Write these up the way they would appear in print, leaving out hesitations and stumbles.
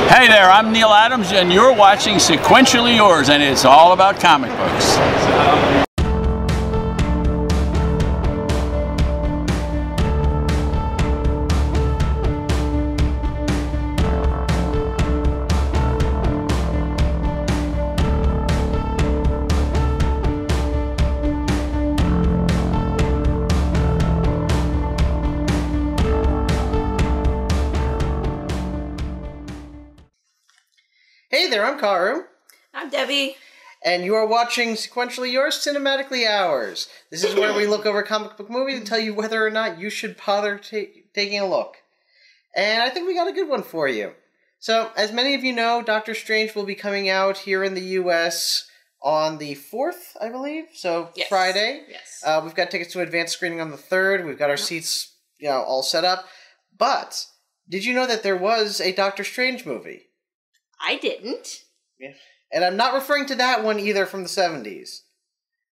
Hey there, I'm Neil Adams, and you're watching Sequentially Yours, and it's all about comic books. Hey there, I'm Karu. I'm Debbie. And you are watching Sequentially Yours, Cinematically Ours. This is where we look over comic book movies and tell you whether or not you should bother taking a look. And I think we got a good one for you. So, as many of you know, Doctor Strange will be coming out here in the US on the 4th, I believe. So, yes. Friday. Yes. We've got tickets to advanced screening on the 3rd. We've got our seats, all set up. But, did you know that there was a Doctor Strange movie? I didn't. Yeah. And I'm not referring to that one either from the 70s.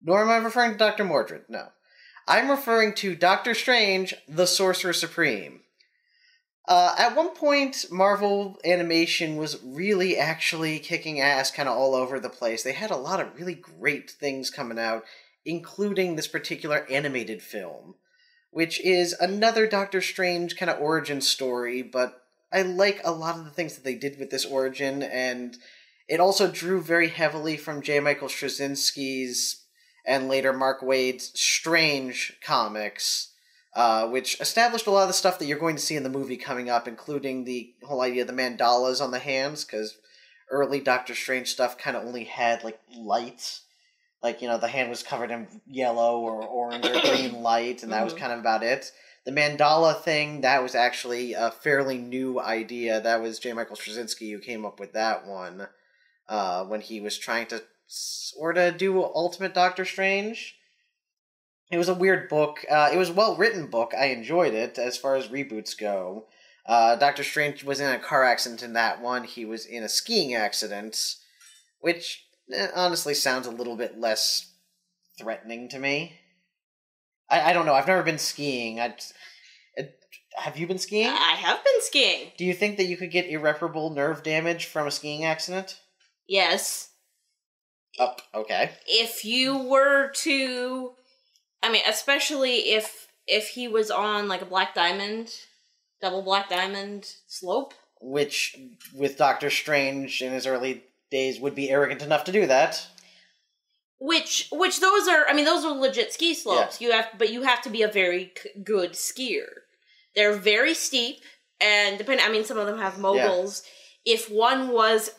Nor am I referring to Dr. Mordred, no. I'm referring to Doctor Strange, the Sorcerer Supreme. At one point, Marvel Animation was really actually kicking ass kind of all over the place. They had a lot of really great things coming out, including this particular animated film, which is another Doctor Strange kind of origin story, but I like a lot of the things that they did with this origin, and it also drew very heavily from J. Michael Straczynski's and later Mark Waid's Strange comics, which established a lot of the stuff that you're going to see in the movie coming up, including the whole idea of the mandalas on the hands, because early Doctor Strange stuff kind of only had, light. The hand was covered in yellow or orange or green light, and that was kind of about it. The mandala thing, that was actually a fairly new idea. That was J. Michael Straczynski who came up with that one when he was trying to sort of do Ultimate Doctor Strange. It was a weird book. It was a well-written book. I enjoyed it as far as reboots go. Doctor Strange was in a car accident in that one. He was in a skiing accident, which honestly sounds a little bit less threatening to me. I don't know. I've never been skiing. Have you been skiing? I have been skiing. Do you think that you could get irreparable nerve damage from a skiing accident? Yes. Oh, okay. If you were to... especially if he was on, a double black diamond slope. Which, with Doctor Strange in his early days, would be arrogant enough to do that. Which those are, those are legit ski slopes. Yeah. You have to be a very good skier. They're very steep, and some of them have moguls. Yeah. If one was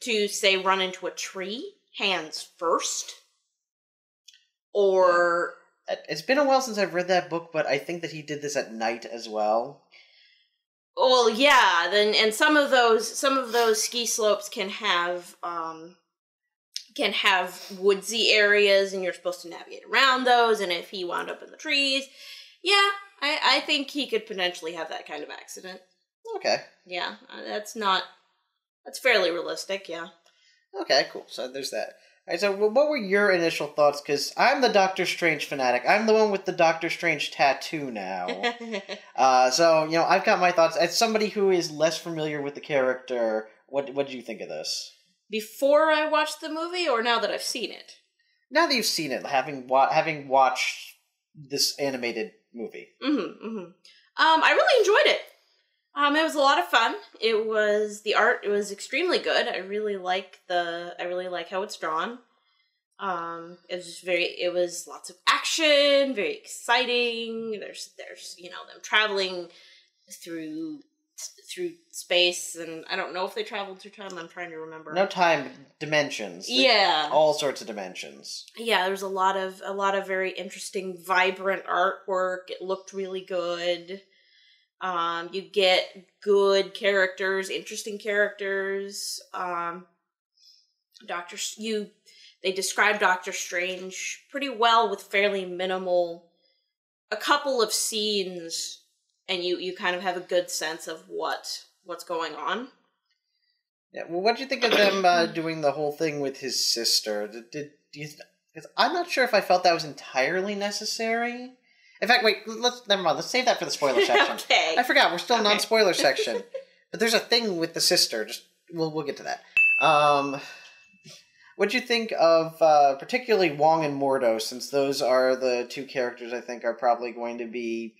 to, say, run into a tree, hands first, or... It's been a while since I've read that book, but I think that he did this at night as well. Well, yeah, and some of those ski slopes can have woodsy areas, and you're supposed to navigate around those, and if he wound up in the trees, I think he could potentially have that kind of accident. Okay. Yeah, that's fairly realistic, yeah. Okay, cool, so there's that. Alright, so what were your initial thoughts? Because I'm the Doctor Strange fanatic. I'm the one with the Doctor Strange tattoo now. So, I've got my thoughts. As somebody who is less familiar with the character, what did you think of this? Before I watched the movie, or now that I've seen it? Now that you've seen it, having watched this animated movie. I really enjoyed it. It was a lot of fun. The art was extremely good. I really like how it's drawn. It was lots of action, very exciting. There's them traveling through space, and I don't know if they traveled through time. I'm trying to remember. No time, dimensions. Yeah, all sorts of dimensions. Yeah, there was a lot of very interesting, vibrant artwork. It looked really good. You get good characters, interesting characters. They describe Doctor Strange pretty well with fairly minimal, a couple of scenes, and you kind of have a good sense of what's going on. Yeah, well, what did you think of them doing the whole thing with his sister? Do you? Because I'm not sure if I felt that was entirely necessary. In fact, wait, never mind. Let's save that for the spoiler section. Okay. I forgot, we're still non-spoiler section. But there's a thing with the sister. Just we'll get to that. What'd you think of particularly Wong and Mordo, since those are the two characters I think are probably going to be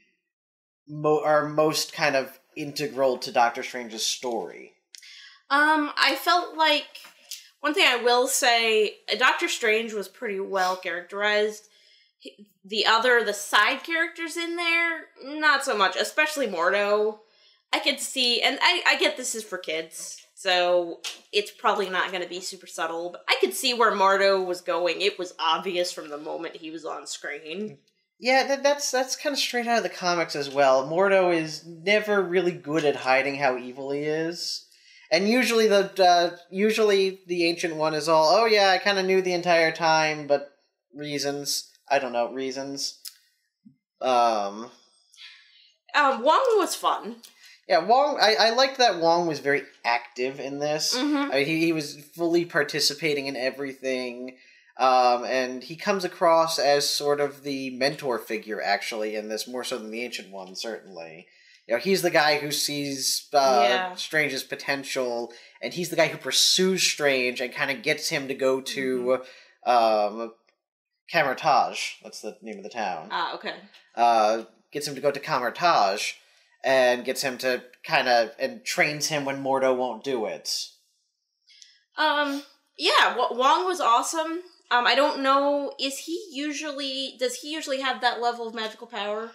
are most kind of integral to Doctor Strange's story? I felt like one thing I will say, Doctor Strange was pretty well characterized. The side characters in there, not so much, especially Mordo. I could see, and I get this is for kids, so it's probably not going to be super subtle, but I could see where Mordo was going. It was obvious from the moment he was on screen. Yeah, that's kind of straight out of the comics as well. Mordo is never really good at hiding how evil he is. And usually the Ancient One is all, oh yeah, I kind of knew the entire time, but reasons. Wong was fun. Yeah, Wong, I liked that Wong was very active in this. Mm-hmm. He was fully participating in everything. And he comes across as sort of the mentor figure, actually, in this, more so than the Ancient One, certainly. You know, he's the guy who sees Strange's potential, and he's the guy who pursues Strange and kind of gets him to go to Camertage. That's the name of the town. Ah, okay. Gets him to go to Camertage, and gets him to and trains him when Mordo won't do it. Yeah, Wong was awesome. I don't know, does he usually have that level of magical power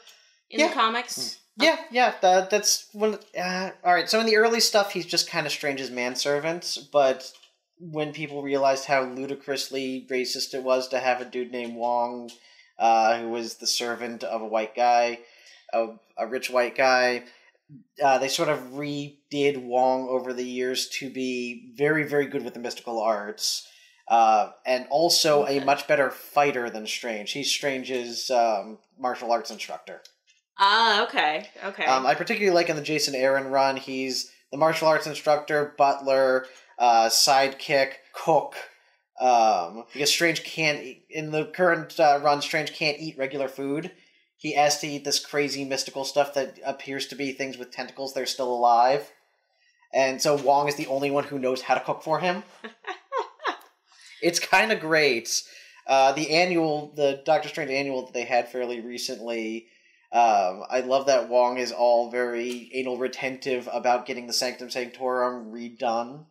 in the comics? Yeah, that's one. Alright, so in the early stuff, he's just kind of Strange's manservant, but when people realized how ludicrously racist it was to have a dude named Wong, who was the servant of a white guy, a rich white guy, they sort of redid Wong over the years to be very, very good with the mystical arts, and also a much better fighter than Strange. He's Strange's martial arts instructor. Ah, okay. I particularly like in the Jason Aaron run, he's the martial arts instructor, butler, sidekick, cook, because Strange can't, in the current run, Strange can't eat regular food. He has to eat this crazy mystical stuff that appears to be things with tentacles that are still alive. And so Wong is the only one who knows how to cook for him. It's kind of great. The Doctor Strange annual that they had fairly recently, I love that Wong is all very anal retentive about getting the Sanctum Sanctorum redone.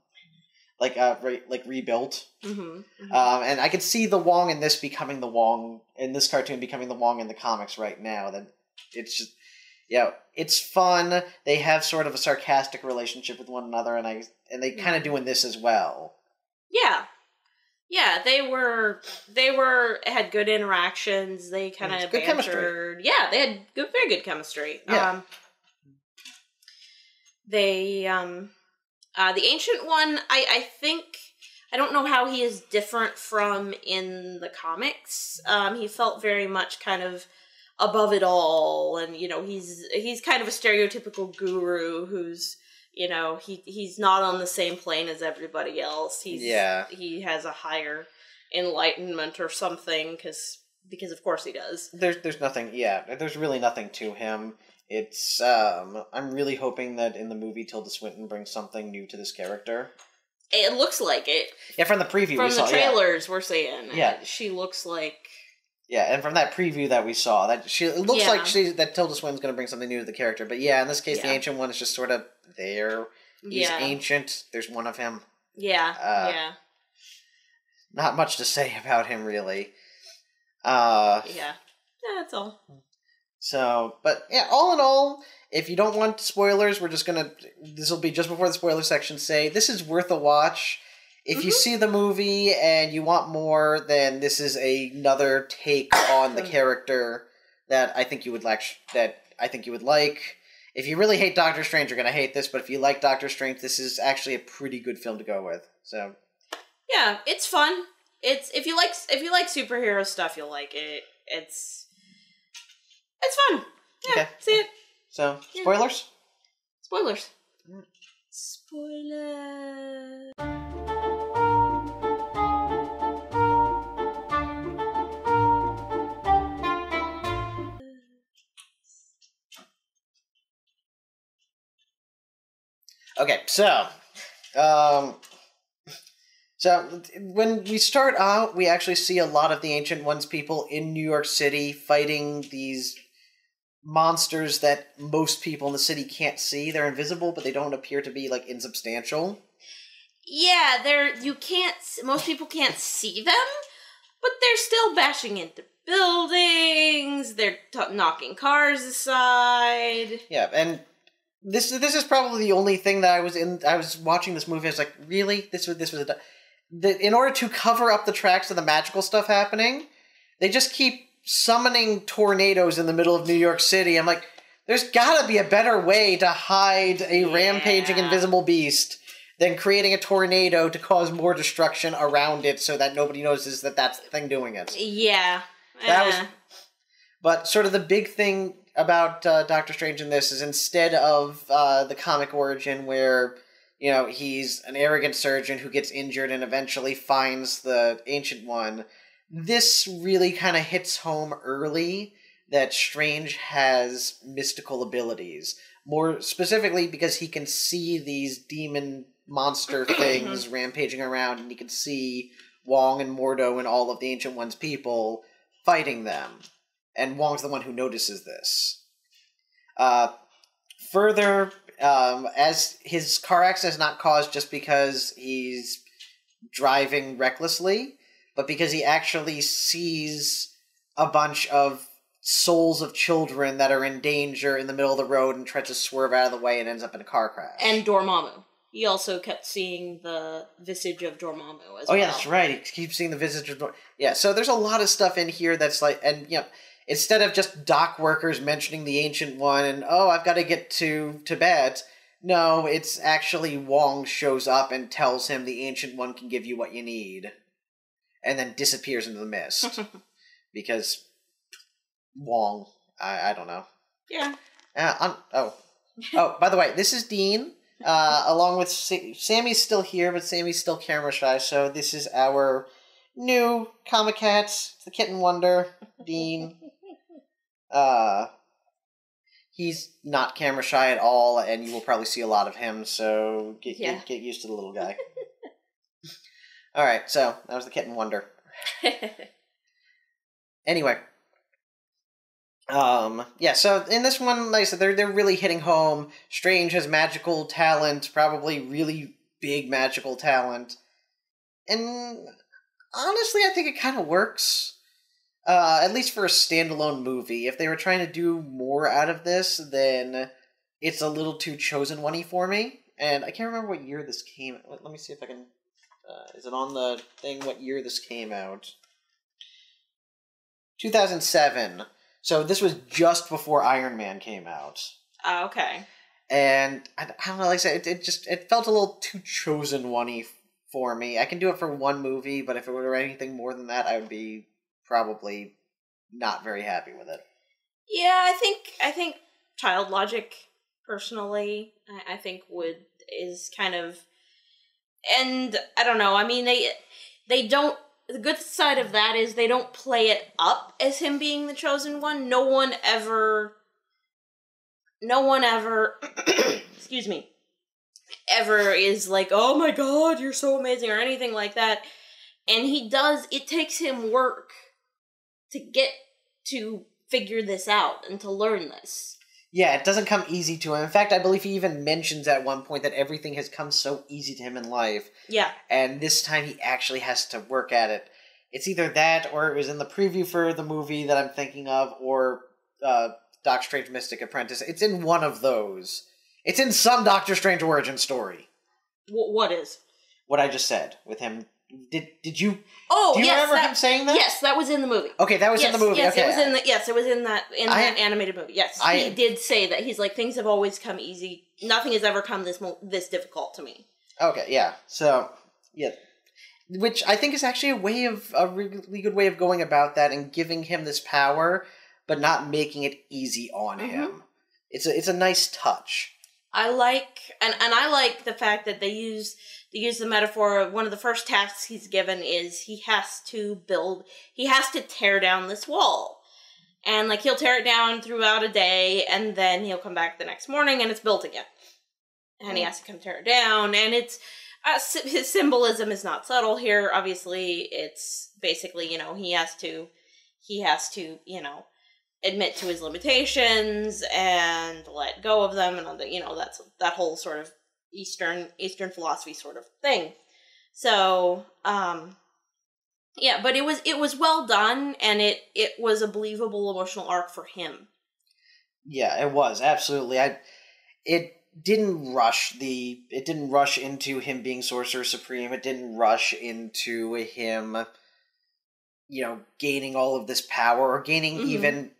Rebuilt. Mm-hmm, mm-hmm. And I could see the Wong in this becoming the Wong, in this cartoon becoming the Wong in the comics right now. That it's just, it's fun. They have sort of a sarcastic relationship with one another, and they kind of do in this as well. Yeah, they had good interactions. They kind of good chemistry. Yeah, they had very good chemistry. Yeah. The Ancient One, I think, I don't know how he is different from in the comics. He felt very much kind of above it all, and, he's kind of a stereotypical guru who's, he's not on the same plane as everybody else. He has a higher enlightenment or something, because of course he does. There's nothing, there's really nothing to him. It's, I'm really hoping that in the movie Tilda Swinton brings something new to this character. It looks like it. Yeah, from the preview we saw. From the trailers we're seeing. Yeah. She looks like... Yeah, and from that preview that we saw, it looks like that Tilda Swinton's going to bring something new to the character. But yeah, in this case, the Ancient One is just sort of there. He's ancient. There's one of him. Yeah. Not much to say about him, really. That's all. So, but yeah, all in all, if you don't want spoilers, this will be just before the spoiler section, say, this is worth a watch. If you see the movie and you want more, then this is another take on the character that I think you would like. If you really hate Doctor Strange, you're going to hate this, but if you like Doctor Strange, this is actually a pretty good film to go with. So, yeah, it's fun. If you like superhero stuff, you'll like it. It's fun. Yeah, okay. See it. So, spoilers? Spoilers. Okay, so when we start out, we actually see a lot of the Ancient Ones people in New York City fighting these monsters that most people in the city can't see. They're invisible, but they don't appear to be, like, insubstantial. Yeah, most people can't see them, but they're still bashing into buildings, they're knocking cars aside. Yeah, and this is probably the only thing that I was watching this movie, I was like, really? This was in order to cover up the tracks of the magical stuff happening, they just keep summoning tornadoes in the middle of New York City. I'm like, there's gotta be a better way to hide a rampaging invisible beast than creating a tornado to cause more destruction around it so that nobody notices that that's the thing doing it. Yeah. But sort of the big thing about Doctor Strange in this is instead of the comic origin where, you know, he's an arrogant surgeon who gets injured and eventually finds the Ancient One, this really kind of hits home early that Strange has mystical abilities. More specifically because he can see these demon monster things rampaging around, and he can see Wong and Mordo and all of the Ancient One's people fighting them. And Wong's the one who notices this. Further, as his car accident is not caused just because he's driving recklessly, but because he actually sees a bunch of souls of children that are in danger in the middle of the road and tries to swerve out of the way and ends up in a car crash. And Dormammu. He also kept seeing the visage of Dormammu as well. Oh yeah, that's right. He keeps seeing the visage of Dormammu. Yeah, so there's a lot of stuff in here that's like, and you know, instead of just dock workers mentioning the Ancient One and, oh, I've got to get to Tibet, no, it's actually Wong shows up and tells him the Ancient One can give you what you need. And then disappears into the mist. Because Wong, I don't know. Yeah. By the way, this is Dean. Along with Sammy's still here, but Sammy's still camera shy, so this is our new comic cats, the Kitten Wonder, Dean. He's not camera shy at all, and you will probably see a lot of him, so get used to the little guy. Alright, so that was the Kitten Wonder. Anyway. So in this one, like I said, they're really hitting home. Strange has magical talent, probably really big magical talent. And honestly, I think it kind of works. At least for a standalone movie. If they were trying to do more out of this, then it's a little too chosen one-y for me. And I can't remember what year this came out. Let me see if I can... is it on the thing what year this came out? 2007. So this was just before Iron Man came out. Oh, okay. And I don't know, like I said, it felt a little too chosen one-y for me. I can do it for one movie, but if it were anything more than that, I would be probably not very happy with it. Yeah, I think Child Logic, personally, I think is kind of, and I don't know, I mean, they don't, the good side of that is they don't play it up as him being the chosen one. No one ever, excuse me, ever is like, oh my god, you're so amazing, or anything like that. And it takes him work to get to figure this out and to learn this. Yeah, it doesn't come easy to him. In fact, I believe he even mentions at one point that everything has come so easy to him in life. Yeah. And this time he actually has to work at it. It's either that, or it was in the preview for the movie that I'm thinking of, or Doctor Strange Mystic Apprentice. It's in one of those. It's in some Doctor Strange origin story. What is? What I just said, with him. Did you... Oh, do you yes, remember him saying that? Yes, that was in the movie. Okay, that was in the movie. Yes, okay. it was in that animated movie. Yes, he did say that. He's like, things have always come easy. Nothing has ever come this difficult to me. Okay, yeah. So, yeah. Which I think is actually a really good way of going about that and giving him this power, but not making it easy on him. It's a nice touch. I like the fact that they use the metaphor of one of the first tasks he's given is he has to tear down this wall. And like he'll tear it down throughout a day and then he'll come back the next morning and it's built again. and he has to come tear it down, and it's his symbolism is not subtle here. Obviously, it's basically, he has to admit to his limitations and let go of them, and that's that whole sort of Eastern philosophy sort of thing. So, but it was well done, and it was a believable emotional arc for him. Yeah, it was absolutely. It didn't rush into him being Sorcerer Supreme. It didn't rush into him, gaining all of this power or gaining even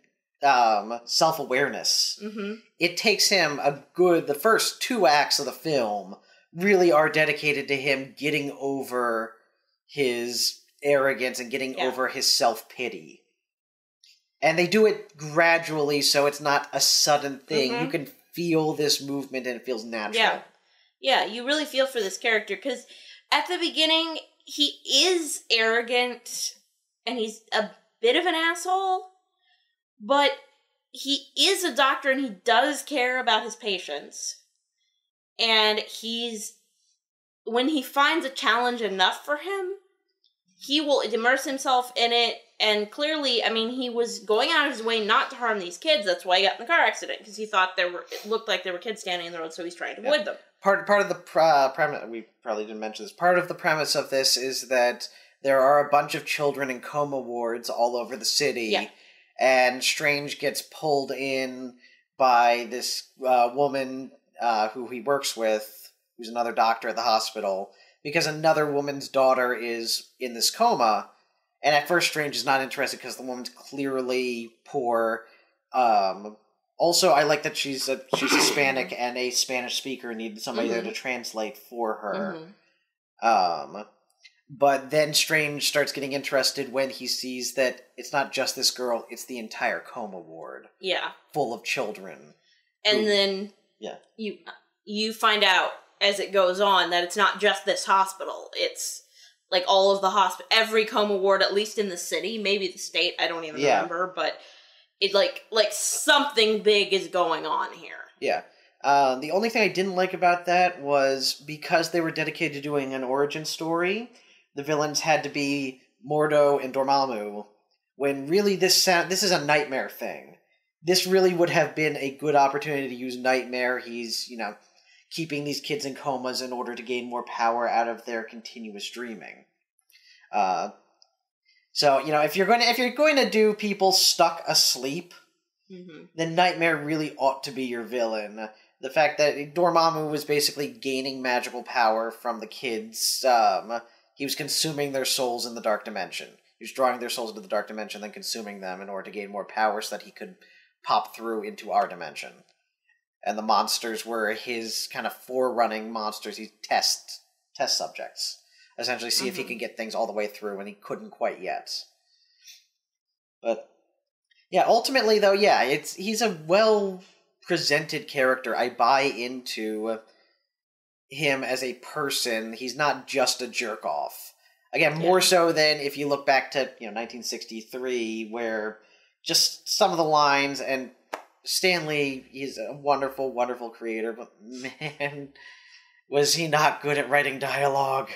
self-awareness. Mm-hmm. It takes him the first 2 acts of the film really are dedicated to him getting over his arrogance and getting over his self-pity. And they do it gradually, so it's not a sudden thing. Mm-hmm. You can feel this movement, and it feels natural. Yeah, you really feel for this character, because at the beginning, he is arrogant, and he's a bit of an asshole, but he is a doctor, and he does care about his patients. And when he finds a challenge enough for him, he will immerse himself in it. And clearly, he was going out of his way not to harm these kids. That's why he got in the car accident, because he thought it looked like there were kids standing in the road, so he's trying to avoid them. Part of the premise, we probably didn't mention this, part of the premise of this is that there are a bunch of children in coma wards all over the city, and Strange gets pulled in by this woman who he works with, who's another doctor at the hospital, because another woman's daughter is in this coma. And at first, Strange is not interested because the woman's clearly poor. Also, I like that she's Hispanic and a Spanish speaker and needed somebody there to translate for her. Mm-hmm. But then Strange starts getting interested when he sees that it's not just this girl, it's the entire coma ward. Yeah. Full of children. And then you find out as it goes on that it's not just this hospital. It's like all of the every coma ward, at least in the city, maybe the state, I don't even remember, but it like something big is going on here. Yeah. The only thing I didn't like about that was because they were dedicated to doing an origin story, the villains had to be Mordo and Dormammu, when really this is a Nightmare thing. This really would have been a good opportunity to use Nightmare. He's, keeping these kids in comas in order to gain more power out of their continuous dreaming. So, if you're going to do people stuck asleep, then Nightmare really ought to be your villain. The fact that Dormammu was basically gaining magical power from the kids, he was consuming their souls in the Dark Dimension. He was drawing their souls into the Dark Dimension, then consuming them in order to gain more power so that he could pop through into our dimension. And the monsters were his kind of forerunning monsters. He test subjects. Essentially see if he can get things all the way through, and he couldn't quite yet. But, ultimately, though, he's a well-presented character. I buy into him as a person. He's not just a jerk-off. Again, more so than if you look back to, 1963, where just some of the lines, and Stan Lee, he's a wonderful, wonderful creator, but man, was he not good at writing dialogue.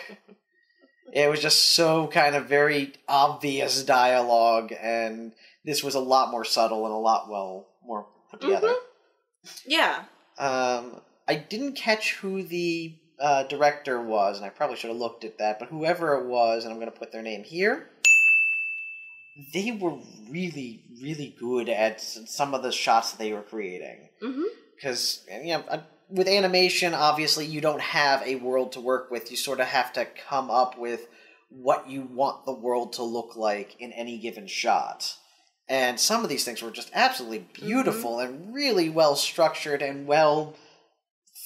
It was just so kind of very obvious dialogue, and this was a lot more subtle and a lot more put together. Yeah. I didn't catch who the director was, and I probably should have looked at that, but whoever it was, and I'm going to put their name here, they were really, really good at some of the shots that they were creating. Because, with animation, obviously, you don't have a world to work with. You sort of have to come up with what you want the world to look like in any given shot. And some of these things were just absolutely beautiful and really well structured and well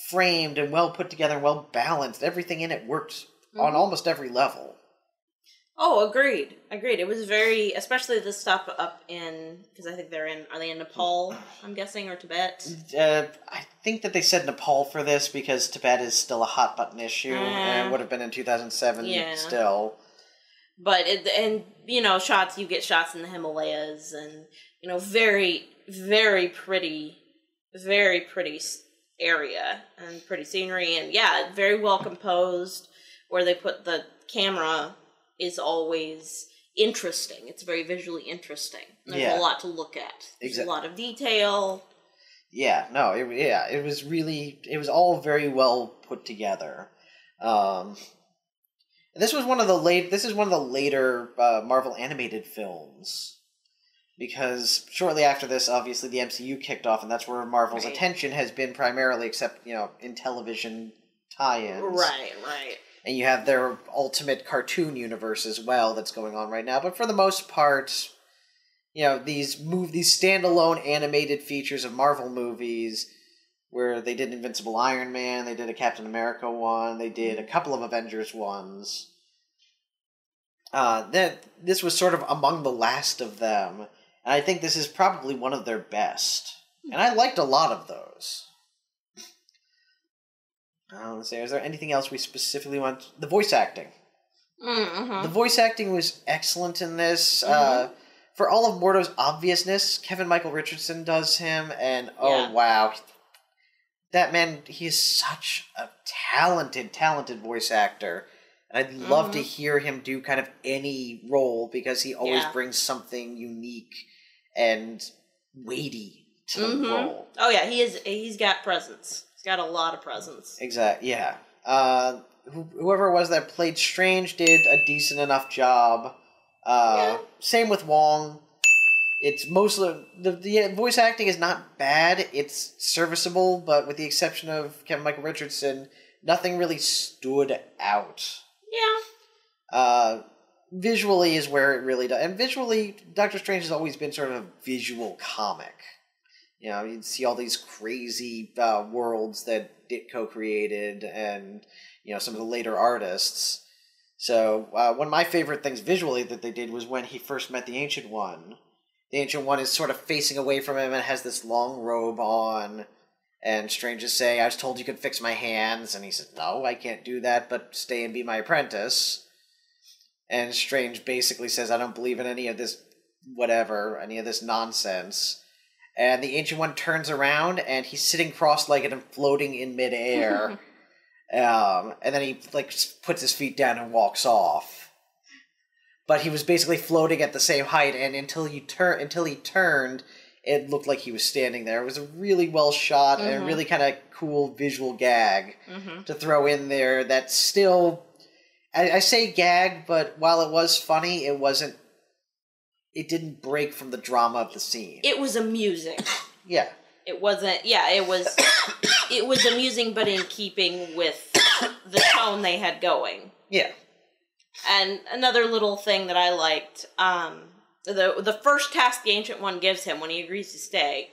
framed and well put together and well balanced. Everything in it worked on almost every level. Oh, agreed. It was very, especially the stuff up in, because I think are they in Nepal, I'm guessing, or Tibet? I think that they said Nepal for this because Tibet is still a hot button issue, and it would have been in 2007 still. But, shots, you get shots in the Himalayas, and, very, very pretty area and pretty scenery, and yeah, very well composed. Where they put the camera is always interesting. It's very visually interesting. There's a lot to look at. There's a lot of detail. Yeah, no, it was all very well put together. This is one of the later Marvel animated films, because shortly after this, obviously the MCU kicked off, and that's where Marvel's attention has been primarily, except in television tie-ins. Right. And you have their ultimate cartoon universe as well that's going on right now. But for the most part, these standalone animated features of Marvel movies, where they did Invincible Iron Man, they did a Captain America one, they did a couple of Avengers ones. This was sort of among the last of them, and I think this is probably one of their best. And I liked a lot of those. Let's see, is there anything else we specifically want? The voice acting. The voice acting was excellent in this. For all of Mordo's obviousness, Kevin Michael Richardson does him, and wow. That man, he is such a talented voice actor. And I'd love to hear him do kind of any role, because he always brings something unique and weighty to the role. Oh yeah, he's got presence. He's got a lot of presence. Exactly, yeah. Whoever it was that played Strange did a decent enough job. Same with Wong. It's mostly... The voice acting is not bad. It's serviceable, but with the exception of Kevin Michael Richardson, nothing really stood out. Yeah. Visually is where it really does. And visually, Doctor Strange has always been sort of a visual comic. You'd see all these crazy worlds that Ditko created, and, some of the later artists. So, one of my favorite things visually that they did was when he first met the Ancient One. The Ancient One is sort of facing away from him and has this long robe on. And Strange is saying, I was told you could fix my hands. And he says, no, I can't do that, but stay and be my apprentice. And Strange basically says, I don't believe in any of this any of this nonsense. And the Ancient One turns around, and he's sitting cross-legged and floating in midair. And then he puts his feet down and walks off. But he was basically floating at the same height, and until he turned, it looked like he was standing there. It was a really well shot and a really kind of cool visual gag to throw in there. That still, I say gag, but while it was funny, it wasn't. It didn't break from the drama of the scene. It was amusing. Yeah. It wasn't. Yeah, it was. It was amusing, but in keeping with the tone they had going. Yeah. And another little thing that I liked, the first task the Ancient One gives him when he agrees to stay,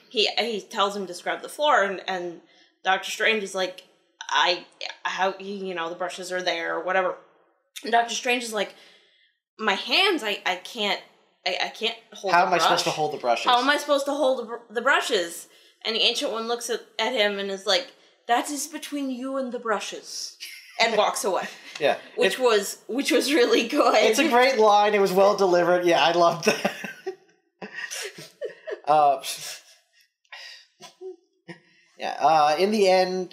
he tells him to scrub the floor, and Doctor Strange is like, the brushes are there or whatever. And Doctor Strange is like, my hands, I can't hold. How am I supposed to hold the brushes? How am I supposed to hold the brushes? And the Ancient One looks at him and is like, that is between you and the brushes. And walks away. Yeah. Which was really good. It's a great line. It was well delivered. Yeah, I loved that. In the end,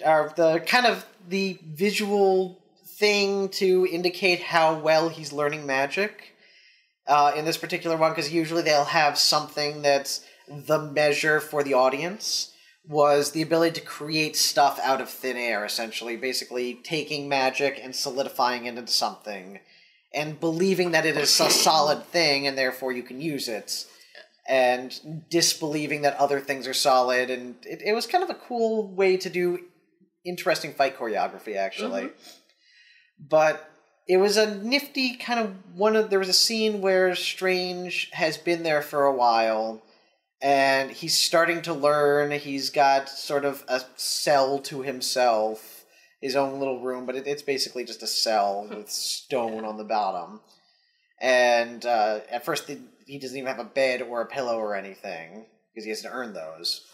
the visual thing to indicate how well he's learning magic in this particular one, because usually they'll have something that's the measure for the audience, was the ability to create stuff out of thin air, essentially. Basically taking magic and solidifying it into something, and believing that it is a solid thing, and therefore you can use it, and disbelieving that other things are solid, and it was kind of a cool way to do interesting fight choreography, actually. But it was a nifty kind of there was a scene where Strange has been there for a while, and he's starting to learn. He's got sort of a cell to himself, his own little room, but it's basically just a cell with stone on the bottom. And at first he doesn't even have a bed or a pillow or anything, because he has to earn those.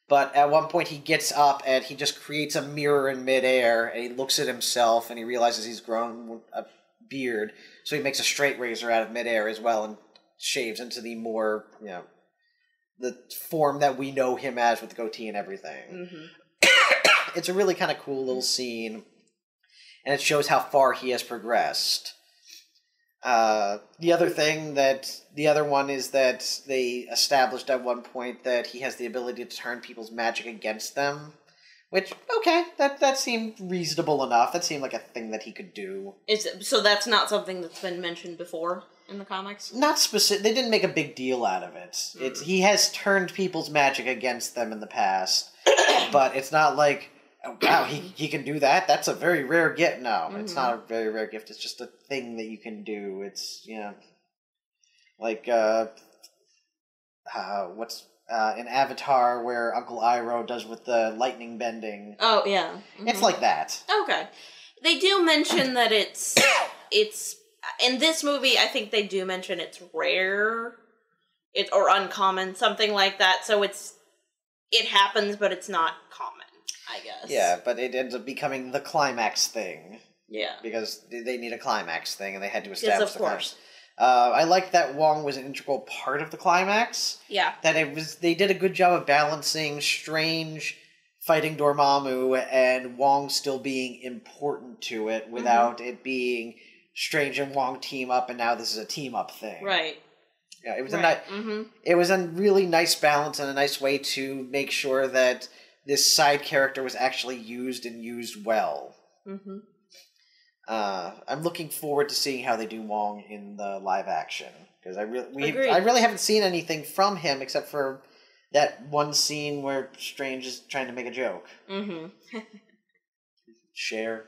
But at one point he gets up and he just creates a mirror in midair, and he looks at himself and he realizes he's grown a beard, so he makes a straight razor out of midair as well and shaves into the more, the form that we know him as with the goatee and everything. Mm-hmm. It's a really kind of cool little scene, and it shows how far he has progressed. The other one is that they established at one point that he has the ability to turn people's magic against them. Which, okay, that seemed reasonable enough. That seemed like a thing that he could do. So that's not something that's been mentioned before in the comics? Not specific. They didn't make a big deal out of it. He has turned people's magic against them in the past, but it's not like, oh, wow, he can do that? That's a very rare gift. No, it's not a very rare gift. It's just a thing that you can do. It's, like, what's... in Avatar, where Uncle Iroh does with the lightning bending. Oh, yeah. Mm-hmm. It's like that. Okay. They do mention that it's... In this movie, I think they do mention it's rare. Or uncommon, something like that. So it happens, but it's not common, I guess. Yeah, but it ends up becoming the climax thing. Yeah. Because they need a climax thing, and they had to establish the climax. I liked that Wong was an integral part of the climax. Yeah. That they did a good job of balancing Strange fighting Dormammu and Wong still being important to it without it being Strange and Wong team up and now this is a team up thing. Right. Yeah, it was it was a really nice balance and a nice way to make sure that this side character was actually used and used well. Mm-hmm. I'm looking forward to seeing how they do Wong in the live action because I really haven't seen anything from him except for that one scene where Strange is trying to make a joke. Mm-hmm. Cher.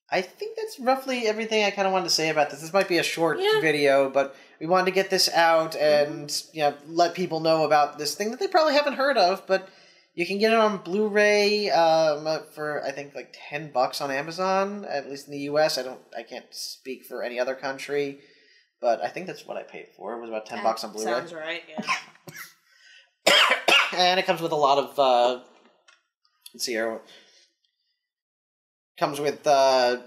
I think that's roughly everything I kind of wanted to say about this. This might be a short video, but we wanted to get this out and let people know about this thing that they probably haven't heard of, but you can get it on Blu-ray for I think like $10 on Amazon, at least in the US. I can't speak for any other country, but I think that's what I paid for. It was about $10 on Blu-ray. Sounds right, yeah. And it comes with a lot of let's see here. Comes with a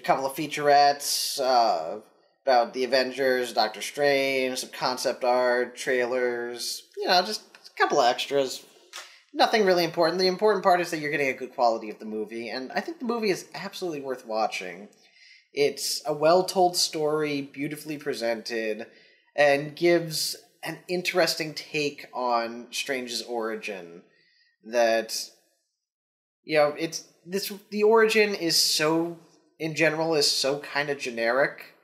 couple of featurettes about the Avengers, Doctor Strange, some concept art, trailers, just a couple of extras. Nothing really important. The important part is that you're getting a good quality of the movie, and I think the movie is absolutely worth watching. It's a well-told story, beautifully presented, and gives an interesting take on Strange's origin that, the origin is so kind of generic.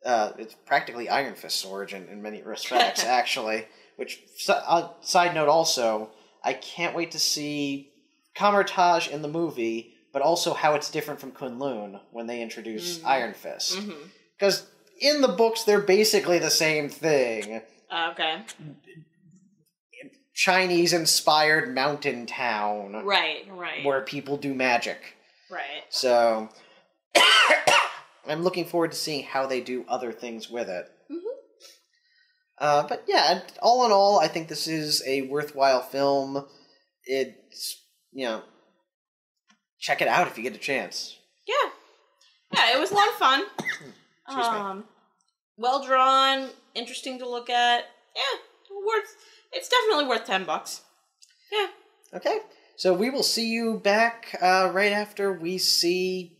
It's practically Iron Fist's origin in many respects, actually. Which, side note also, I can't wait to see Kamertage in the movie, but also how it's different from Kunlun when they introduce Iron Fist. Because in the books, they're basically the same thing. Okay. Chinese-inspired mountain town. Right. Where people do magic. Right. So, I'm looking forward to seeing how they do other things with it. But yeah, all in all, I think this is a worthwhile film. It's, check it out if you get a chance. Yeah, it was a lot of fun. Excuse me. Well drawn, interesting to look at. Yeah, it's definitely worth $10. Yeah. Okay. So we will see you back right after we see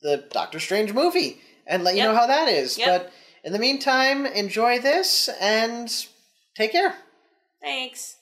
the Doctor Strange movie and let you know how that is. But in the meantime, enjoy this and take care. Thanks.